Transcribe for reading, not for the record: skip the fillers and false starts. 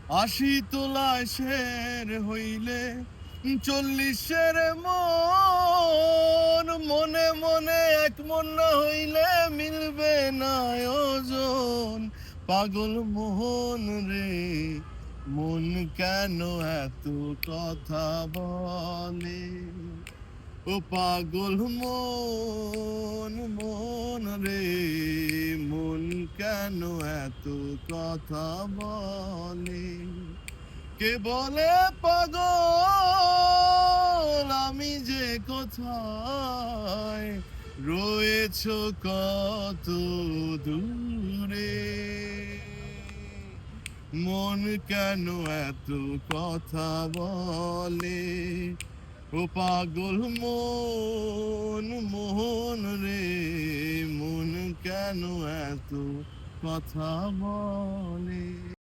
৮০ তোলায় শের হইলে ৪০-এর মন, মনে মনে এক মন না হইলে মিলবে না ওজন। পাগল মোহন রে, মন কেন এত কথা বলে? ও পাগল মন, মন রে, মন কেন এত কথা বলে? কে বলে পাগল আমি যে কোথায়, রয়েছো কত দূরে? মন কেন এত কথা বলে? ও পাগল মন, মোহন রে, মন কেন এত কথা বলে?